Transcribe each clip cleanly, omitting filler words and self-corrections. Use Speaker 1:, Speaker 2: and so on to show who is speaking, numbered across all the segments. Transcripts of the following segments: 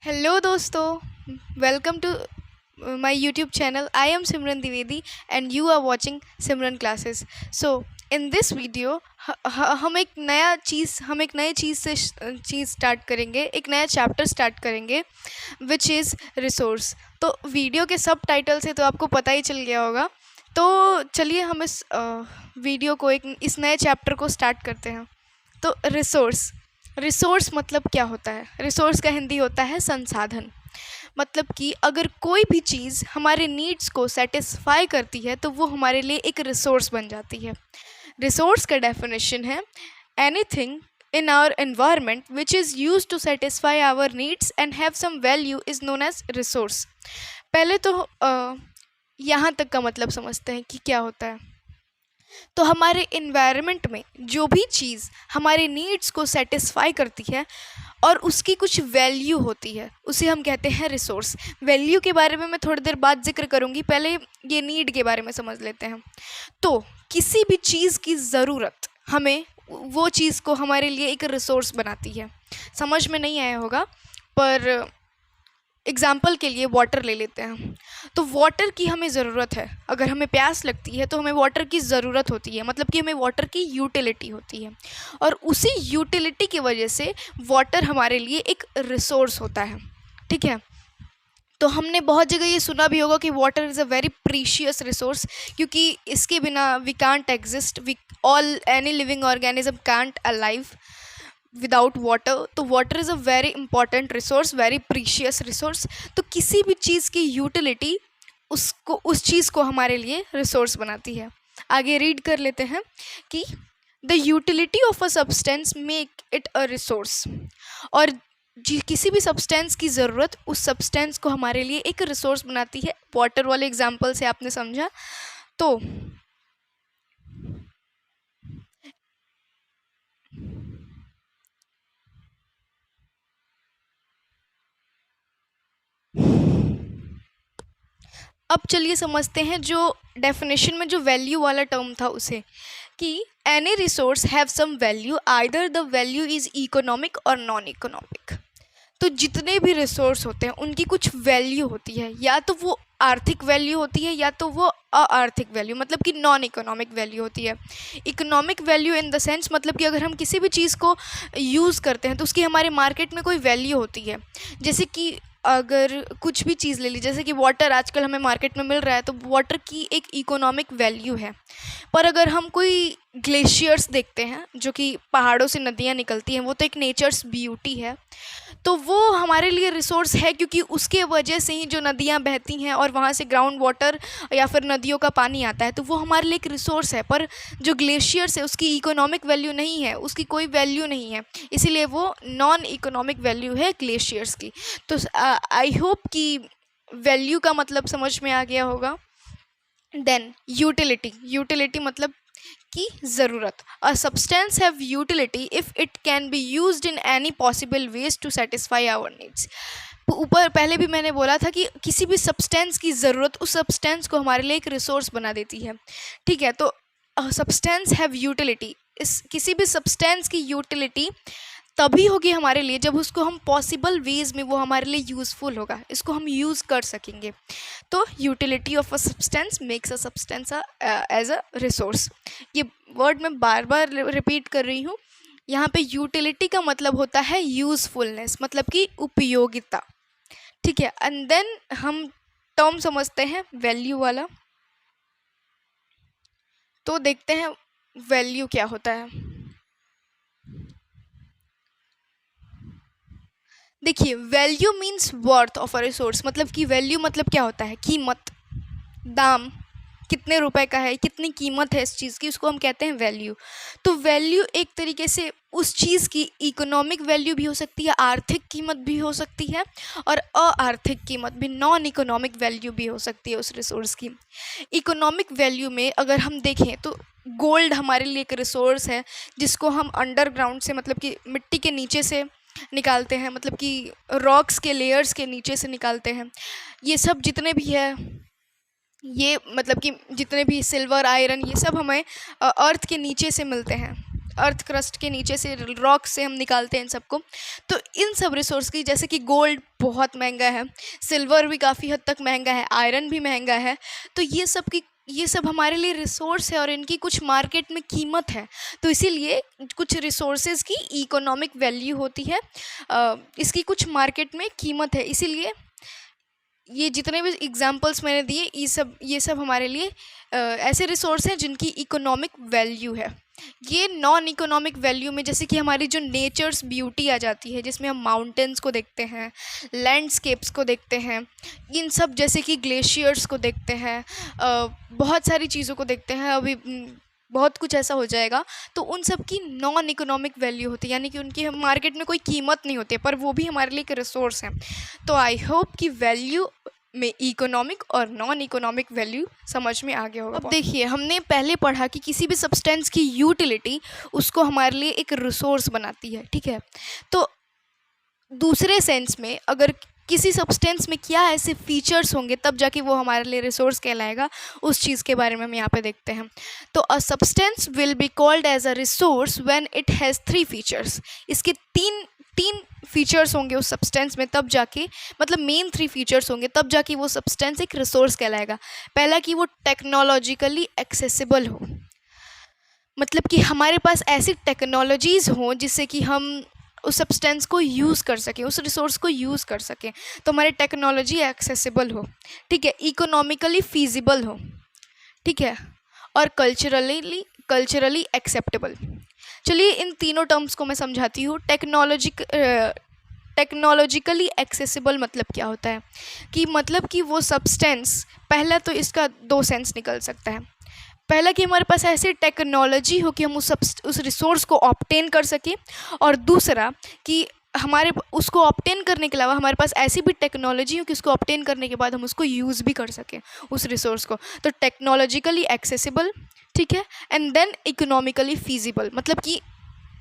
Speaker 1: Hello दोस्तों, welcome to my YouTube channel. I am Simran Dwivedi and you are watching Simran Classes. So in this video हम एक नए चीज़ start करेंगे, एक नया चैप्टर स्टार्ट करेंगे विच इज़ रिसोर्स। तो वीडियो के सब टाइटल से तो आपको पता ही चल गया होगा। तो चलिए हम इस वीडियो को इस नए चैप्टर को स्टार्ट करते हैं। तो रिसोर्स मतलब क्या होता है? रिसोर्स का हिंदी होता है संसाधन। मतलब कि अगर कोई भी चीज़ हमारे नीड्स को सेटिस्फाई करती है तो वो हमारे लिए एक रिसोर्स बन जाती है। रिसोर्स का डेफिनेशन है anything in our environment which is used to satisfy our needs and have some value is known as resource। पहले तो यहाँ तक का मतलब समझते हैं कि क्या होता है। तो हमारे इन्वायरमेंट में जो भी चीज़ हमारे नीड्स को सेटिस्फाई करती है और उसकी कुछ वैल्यू होती है उसे हम कहते हैं रिसोर्स। वैल्यू के बारे में मैं थोड़ी देर बाद जिक्र करूँगी, पहले ये नीड के बारे में समझ लेते हैं। तो किसी भी चीज़ की ज़रूरत हमें वो चीज़ को हमारे लिए एक रिसोर्स बनाती है। समझ में नहीं आया होगा, पर एग्ज़ाम्पल के लिए वाटर ले लेते हैं। तो वाटर की हमें ज़रूरत है, अगर हमें प्यास लगती है तो हमें वाटर की ज़रूरत होती है, मतलब कि हमें वाटर की यूटिलिटी होती है और उसी यूटिलिटी की वजह से वाटर हमारे लिए एक रिसोर्स होता है। ठीक है, तो हमने बहुत जगह ये सुना भी होगा कि water is a very precious resource, क्योंकि इसके बिना we can't exist, we all any living organism can't alive without water. तो water is a very important resource, very precious resource. तो किसी भी चीज़ की यूटिलिटी उस चीज़ को हमारे लिए रिसोर्स बनाती है। आगे रीड कर लेते हैं कि the utility of a substance make it a resource. और किसी भी सब्सटेंस की ज़रूरत उस सब्सटेंस को हमारे लिए एक रिसोर्स बनाती है। वाटर वाले एग्जाम्पल से आपने समझा। तो अब चलिए समझते हैं जो डेफिनेशन में जो वैल्यू वाला टर्म था उसे, कि any resource have some value, either the value is economic और नॉन इकोनॉमिक। तो जितने भी रिसोर्स होते हैं उनकी कुछ वैल्यू होती है, या तो वो आर्थिक वैल्यू होती है या तो वो आर्थिक वैल्यू, मतलब कि नॉन इकोनॉमिक वैल्यू होती है। Economic value in the sense मतलब कि अगर हम किसी भी चीज़ को यूज़ करते हैं तो उसकी हमारे मार्केट में कोई वैल्यू होती है। जैसे कि अगर कुछ भी चीज़ ले ली, जैसे कि वाटर आजकल हमें मार्केट में मिल रहा है, तो वाटर की एक इकोनॉमिक वैल्यू है। पर अगर हम कोई ग्लेशियर्स देखते हैं जो कि पहाड़ों से नदियाँ निकलती हैं, वो तो एक नेचर्स ब्यूटी है, तो वो हमारे लिए रिसोर्स है, क्योंकि उसके वजह से ही जो नदियाँ बहती हैं और वहाँ से ग्राउंड वाटर या फिर नदियों का पानी आता है, तो वो हमारे लिए एक रिसोर्स है। पर जो ग्लेशियर्स है उसकी इकोनॉमिक वैल्यू नहीं है, उसकी कोई वैल्यू नहीं है, इसीलिए वो नॉन इकोनॉमिक वैल्यू है ग्लेशियर्स की। तो आई होप कि वैल्यू का मतलब समझ में आ गया होगा। देन यूटिलिटी मतलब की ज़रूरत। A substance have utility if it can be used in any possible ways to satisfy our needs. ऊपर पहले भी मैंने बोला था कि किसी भी सब्सटेंस की ज़रूरत उस सब्सटेंस को हमारे लिए एक रिसोर्स बना देती है। ठीक है, तो सब्सटेंस हैव यूटिलिटी, इस किसी भी सब्सटेंस की यूटिलिटी तभी होगी हमारे लिए जब उसको हम पॉसिबल वेज में वो हमारे लिए यूज़फुल होगा, इसको हम यूज़ कर सकेंगे। तो utility of a substance makes a substance as a resource. ये वर्ड मैं बार बार रिपीट कर रही हूँ। यहाँ पे यूटिलिटी का मतलब होता है यूज़फुलनेस, मतलब कि उपयोगिता। ठीक है, एंड देन हम टर्म समझते हैं वैल्यू वाला। तो देखते हैं वैल्यू क्या होता है। देखिए, value means worth of a resource, मतलब कि वैल्यू मतलब क्या होता है, कीमत, दाम, कितने रुपए का है, कितनी कीमत है इस चीज़ की, उसको हम कहते हैं वैल्यू। तो वैल्यू एक तरीके से उस चीज़ की इकोनॉमिक वैल्यू भी हो सकती है, आर्थिक कीमत भी हो सकती है, और अआर्थिक कीमत भी, नॉन इकोनॉमिक वैल्यू भी हो सकती है उस रिसोर्स की। इकोनॉमिक वैल्यू में अगर हम देखें तो गोल्ड हमारे लिए एक रिसोर्स है, जिसको हम अंडरग्राउंड से, मतलब कि मिट्टी के नीचे से निकालते हैं, मतलब कि रॉक्स के लेयर्स के नीचे से निकालते हैं। ये सब जितने भी है, ये मतलब कि जितने भी सिल्वर, आयरन, ये सब हमें अर्थ के नीचे से मिलते हैं। अर्थ क्रस्ट के नीचे से, रॉक से हम निकालते हैं इन सबको। तो इन सब रिसोर्स की, जैसे कि गोल्ड बहुत महंगा है, सिल्वर भी काफ़ी हद तक महंगा है, आयरन भी महंगा है। तो ये सब हमारे लिए रिसोर्स है और इनकी कुछ मार्केट में कीमत है। तो इसीलिए कुछ रिसोर्सेज की इकोनॉमिक वैल्यू होती है, इसकी कुछ मार्केट में कीमत है। इसीलिए ये जितने भी एग्जांपल्स मैंने दिए, ये सब हमारे लिए ऐसे रिसोर्स हैं जिनकी इकोनॉमिक वैल्यू है। ये नॉन इकोनॉमिक वैल्यू में जैसे कि हमारी जो नेचर्स ब्यूटी आ जाती है, जिसमें हम माउंटेन्स को देखते हैं, लैंडस्केप्स को देखते हैं, इन सब जैसे कि ग्लेशियर्स को देखते हैं, बहुत सारी चीज़ों को देखते हैं। अभी बहुत कुछ ऐसा हो जाएगा, तो उन सब की नॉन इकोनॉमिक वैल्यू होती है, यानी कि उनकी हम मार्केट में कोई कीमत नहीं होती है, पर वो भी हमारे लिए एक रिसोर्स है। तो आई होप कि वैल्यू में इकोनॉमिक और नॉन इकोनॉमिक वैल्यू समझ में आ गया होगा। अब देखिए, हमने पहले पढ़ा कि किसी भी सब्सटेंस की यूटिलिटी उसको हमारे लिए एक रिसोर्स बनाती है, ठीक है। तो दूसरे सेंस में अगर किसी सब्सटेंस में क्या ऐसे फीचर्स होंगे तब जाके वो हमारे लिए रिसोर्स कहलाएगा, उस चीज़ के बारे में हम यहाँ पे देखते हैं। तो a substance will be called as a resource when it has 3 features. इसके तीन फीचर्स होंगे उस सब्सटेंस में, तब जाके, मतलब मेन 3 फीचर्स होंगे तब जाके वो सब्सटेंस एक रिसोर्स कहलाएगा। पहला कि वो टेक्नोलॉजिकली एक्सेसिबल हो, मतलब कि हमारे पास ऐसी टेक्नोलॉजीज़ हों जिससे कि हम उस सब्सटेंस को यूज़ कर सकें, उस रिसोर्स को यूज़ कर सकें। तो हमारी टेक्नोलॉजी एक्सेसिबल हो, ठीक है, इकोनॉमिकली फीजिबल हो, ठीक है, और कल्चरली एक्सेप्टेबल। चलिए इन तीनों टर्म्स को मैं समझाती हूँ। टेक्नोलॉजिकली एक्सेसिबल मतलब क्या होता है कि मतलब कि वो सब्सटेंस, पहला तो इसका 2 सेंस निकल सकता है। पहला कि हमारे पास ऐसी टेक्नोलॉजी हो कि हम उस रिसोर्स को ऑब्टेन कर सकें, और दूसरा कि हमारे उसको ऑब्टेन करने के अलावा हमारे पास ऐसी भी टेक्नोलॉजी हो कि उसको ऑब्टेन करने के बाद हम उसको यूज़ भी कर सकें उस रिसोर्स को। तो टेक्नोलॉजिकली एक्सेसिबल, ठीक है, एंड देन इकोनॉमिकली फीजिबल। मतलब कि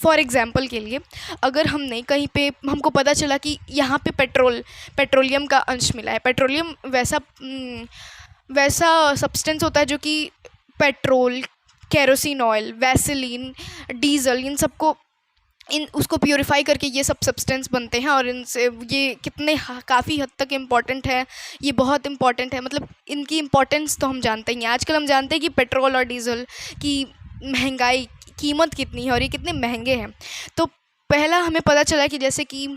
Speaker 1: फॉर एग्जांपल के लिए, अगर हमने कहीं पे, हमको पता चला कि यहाँ पे पेट्रोलियम का अंश मिला है। पेट्रोलियम वैसा सब्सटेंस होता है जो कि petrol, kerosene oil, vaseline, diesel, इन सबको उसको प्योरीफाई करके ये सब सब्सटेंस बनते हैं, और इनसे ये कितने काफ़ी हद तक इम्पॉर्टेंट है, ये बहुत इम्पॉर्टेंट है। मतलब इनकी इम्पोर्टेंस तो हम जानते ही हैं। आजकल हम जानते हैं कि पेट्रोल और डीजल की महंगाई, कीमत कितनी है और ये कितने महंगे हैं। तो पहला हमें पता चला कि जैसे कि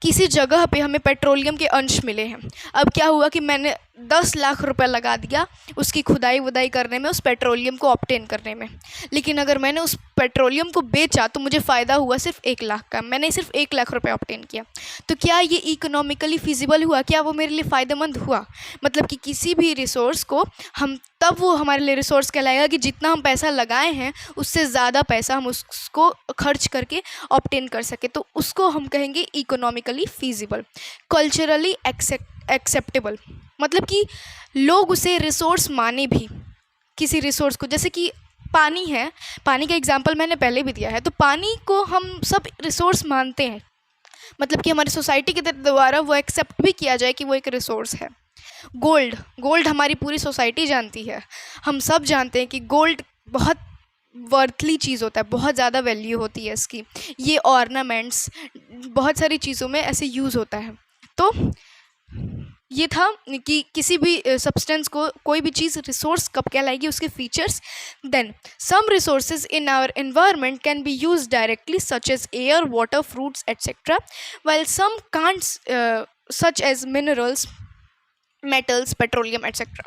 Speaker 1: किसी जगह पे हमें पेट्रोलियम के अंश मिले हैं। अब क्या हुआ कि मैंने 10 लाख रुपए लगा दिया उसकी खुदाई वुदाई करने में, उस पेट्रोलियम को ऑब्टेन करने में, लेकिन अगर मैंने उस पेट्रोलियम को बेचा तो मुझे फ़ायदा हुआ सिर्फ 1 लाख का। मैंने सिर्फ 1 लाख रुपए ऑब्टेन किया, तो क्या ये इकोनॉमिकली फिजिबल हुआ? क्या वो मेरे लिए फ़ायदेमंद हुआ? मतलब कि किसी भी रिसोर्स को हम, तब वो हमारे लिए रिसोर्स कहलाएगा कि जितना हम पैसा लगाए हैं उससे ज़्यादा पैसा हम उसको खर्च करके ऑब्टेन कर सके, तो उसको हम कहेंगे इकोनॉमिकली फीजिबल। कल्चरली एक्सेप्टेबल, मतलब कि लोग उसे रिसोर्स माने भी, किसी रिसोर्स को। जैसे कि पानी है, पानी का एग्जांपल मैंने पहले भी दिया है। तो पानी को हम सब रिसोर्स मानते हैं, मतलब कि हमारी सोसाइटी के द्वारा वो एक्सेप्ट भी किया जाए कि वो एक रिसोर्स है। गोल्ड हमारी पूरी सोसाइटी जानती है, हम सब जानते हैं कि गोल्ड बहुत वर्थली चीज़ होता है, बहुत ज़्यादा वैल्यू होती है इसकी। ये ऑर्नामेंट्स, बहुत सारी चीज़ों में ऐसे यूज़ होता है। तो ये था कि किसी भी सब्सटेंस को, कोई भी चीज़ रिसोर्स कब कहलाएगी, उसके features. Then some resources in our environment can be use directly, such as air, water, fruits etcetera, while some can't, such as minerals, metals, petroleum etcetera.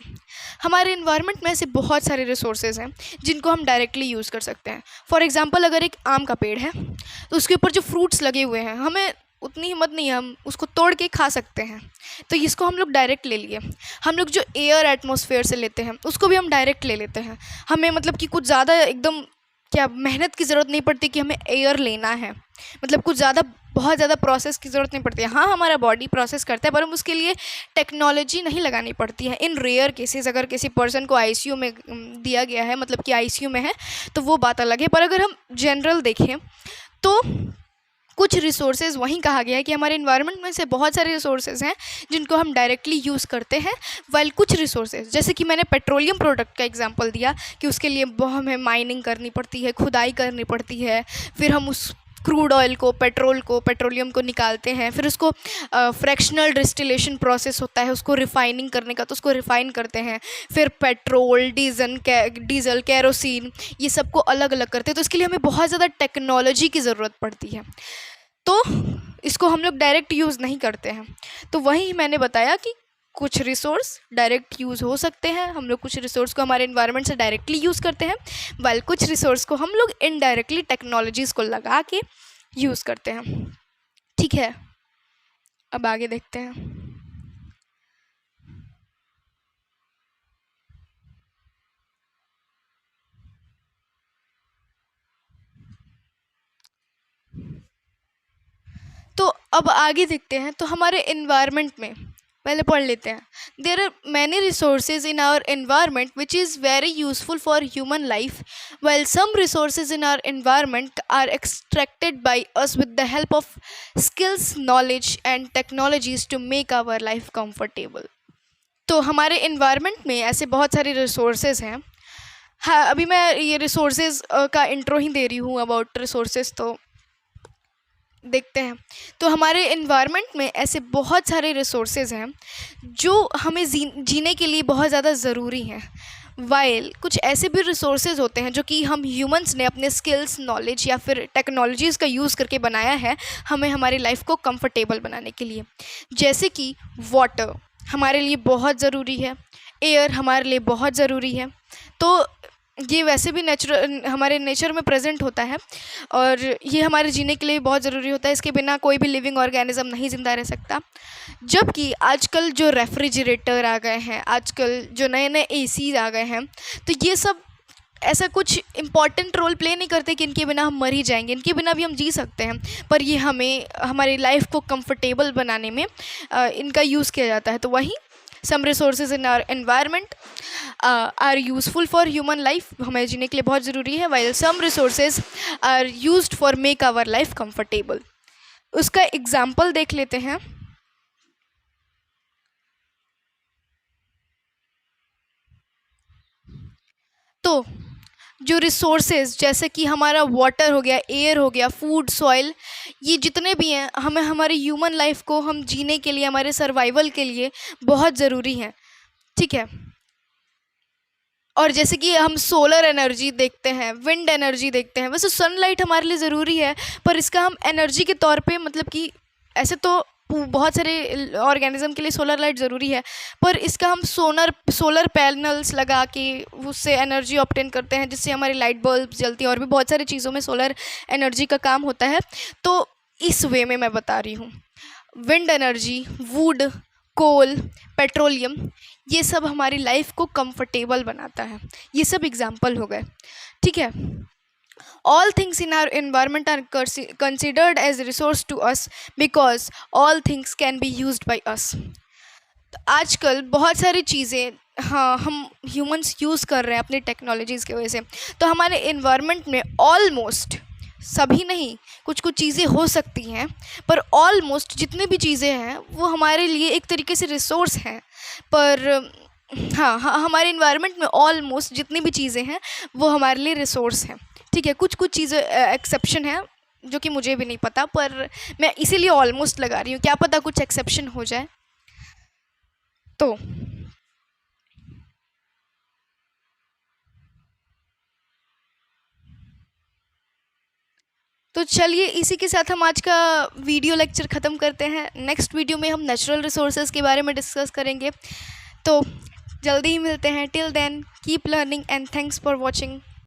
Speaker 1: हमारे इन्वायरमेंट में ऐसे बहुत सारे रिसोर्सेज हैं जिनको हम डायरेक्टली यूज़ कर सकते हैं। फॉर एग्जांपल, अगर एक आम का पेड़ है तो उसके ऊपर जो फ्रूट्स लगे हुए हैं, हमें उतनी हिम्मत नहीं है, हम उसको तोड़ के खा सकते हैं, तो इसको हम लोग डायरेक्ट ले लिए। हम लोग जो एयर एटमॉस्फेयर से लेते हैं उसको भी हम डायरेक्ट ले लेते हैं। हमें मतलब कि कुछ ज़्यादा एकदम क्या मेहनत की ज़रूरत नहीं पड़ती कि हमें एयर लेना है, मतलब कुछ ज़्यादा, बहुत ज़्यादा प्रोसेस की ज़रूरत नहीं पड़ती है। हाँ, हमारा बॉडी प्रोसेस करता है, पर हम उसके लिए टेक्नोलॉजी नहीं लगानी पड़ती है। इन रेयर केसेस, अगर किसी पर्सन को आईसीयू में दिया गया है, मतलब कि आईसीयू में है, तो वो बात अलग है। पर अगर हम जनरल देखें तो कुछ रिसोर्सेज वहीं कहा गया है कि हमारे इन्वायरमेंट में से बहुत सारे रिसोर्सेज हैं जिनको हम डायरेक्टली यूज़ करते हैं, वाइल कुछ रिसोर्सेज, जैसे कि मैंने पेट्रोलियम प्रोडक्ट का एग्जांपल दिया कि उसके लिए हमें माइनिंग करनी पड़ती है, खुदाई करनी पड़ती है, फिर हम उस क्रूड ऑयल को, पेट्रोलियम को निकालते हैं, फिर उसको फ्रैक्शनल डिस्टिलेशन प्रोसेस होता है उसको रिफाइनिंग करने का, तो उसको रिफ़ाइन करते हैं, फिर पेट्रोल, डीज़ल, केरोसिन, ये सब को अलग अलग करते हैं। तो इसके लिए हमें बहुत ज़्यादा टेक्नोलॉजी की ज़रूरत पड़ती है, तो इसको हम लोग डायरेक्ट यूज़ नहीं करते हैं। तो वही मैंने बताया कि कुछ रिसोर्स डायरेक्ट यूज़ हो सकते हैं, हम लोग कुछ रिसोर्स को हमारे इन्वायरमेंट से डायरेक्टली यूज़ करते हैं, वाइल कुछ रिसोर्स को हम लोग इनडायरेक्टली टेक्नोलॉजीज़ को लगा के यूज़ करते हैं। ठीक है, अब आगे देखते हैं। तो अब आगे देखते हैं। तो हमारे इन्वायरमेंट में पहले पढ़ लेते हैं। There are many resources in our environment which is very useful for human life, while some resources in our environment are extracted by us with the help of skills, knowledge and technologies to make our life comfortable. तो हमारे environment में ऐसे बहुत सारे resources हैं। हाँ, अभी मैं ये रिसोर्सेज का इंट्रो ही दे रही हूँ अबाउट रिसोर्सेज, तो देखते हैं। तो हमारे इन्वायरमेंट में ऐसे बहुत सारे रिसोर्सेज हैं जो हमें जीने के लिए बहुत ज़्यादा ज़रूरी हैं, वाइल कुछ ऐसे भी रिसोर्सेज होते हैं जो कि हम ह्यूमंस ने अपने स्किल्स, नॉलेज या फिर टेक्नोलॉजीज़ का यूज़ करके बनाया है हमें हमारी लाइफ को कंफर्टेबल बनाने के लिए। जैसे कि वाटर हमारे लिए बहुत ज़रूरी है, एयर हमारे लिए बहुत ज़रूरी है, तो ये वैसे भी हमारे नेचर में प्रेजेंट होता है और ये हमारे जीने के लिए बहुत ज़रूरी होता है। इसके बिना कोई भी लिविंग ऑर्गेनिज्म नहीं ज़िंदा रह सकता। जबकि आजकल जो रेफ्रिजरेटर आ गए हैं, आजकल जो नए नए एसीज आ गए हैं, तो ये सब ऐसा कुछ इम्पॉर्टेंट रोल प्ले नहीं करते कि इनके बिना हम मर ही जाएंगे। इनके बिना भी हम जी सकते हैं, पर ये हमें हमारी लाइफ को कंफर्टेबल बनाने में इनका यूज़ किया जाता है। तो वहीं some resources in our environment are useful for human life, हमें जीने के लिए बहुत ज़रूरी है, while some resources are used for make our life comfortable. उसका एग्जाम्पल देख लेते हैं। तो जो रिसोर्सेज जैसे कि हमारा वाटर हो गया, एयर हो गया, फूड, सॉइल, ये जितने भी हैं हमें हमारी ह्यूमन लाइफ को हम जीने के लिए, हमारे सर्वाइवल के लिए बहुत ज़रूरी हैं। ठीक है, और जैसे कि हम सोलर एनर्जी देखते हैं, विंड एनर्जी देखते हैं, वैसे सनलाइट हमारे लिए ज़रूरी है, पर इसका हम एनर्जी के तौर पे मतलब कि ऐसे तो बहुत सारे ऑर्गेनिज्म के लिए सोलर लाइट ज़रूरी है, पर इसका हम सोलर पैनल्स लगा के उससे एनर्जी ऑब्टेन करते हैं जिससे हमारी लाइट बल्ब जलती है, और भी बहुत सारी चीज़ों में सोलर एनर्जी का काम होता है। तो इस वे में मैं बता रही हूँ, wind energy, wood, coal, petroleum, ये सब हमारी लाइफ को कंफर्टेबल बनाता है। ये सब एग्जाम्पल हो गए। ठीक है, all things in our environment are considered as resource to us because all things can be used by us. आजकल बहुत सारी चीज़ें हाँ हम ह्यूमंस यूज़ कर रहे हैं अपनी टेक्नोलॉजीज़ की वजह से, तो हमारे इन्वायरमेंट में ऑलमोस्ट सभी नहीं, कुछ कुछ चीज़ें हो सकती हैं, पर ऑलमोस्ट जितनी भी चीज़ें हैं वो हमारे लिए एक तरीके से रिसोर्स हैं। पर हाँ हमारे इन्वायरमेंट में ऑलमोस्ट जितनी भी चीज़ें हैं वो हमारे लिए रिसोर्स हैं। ठीक है, कुछ कुछ चीज़ें एक्सेप्शन है जो कि मुझे भी नहीं पता, पर मैं इसीलिए ऑलमोस्ट लगा रही हूँ, क्या पता कुछ एक्सेप्शन हो जाए। तो चलिए इसी के साथ हम आज का वीडियो लेक्चर ख़त्म करते हैं। नेक्स्ट वीडियो में हम नेचुरल रिसोर्सेज के बारे में डिस्कस करेंगे। तो जल्दी ही मिलते हैं। Till then keep learning and thanks for watching.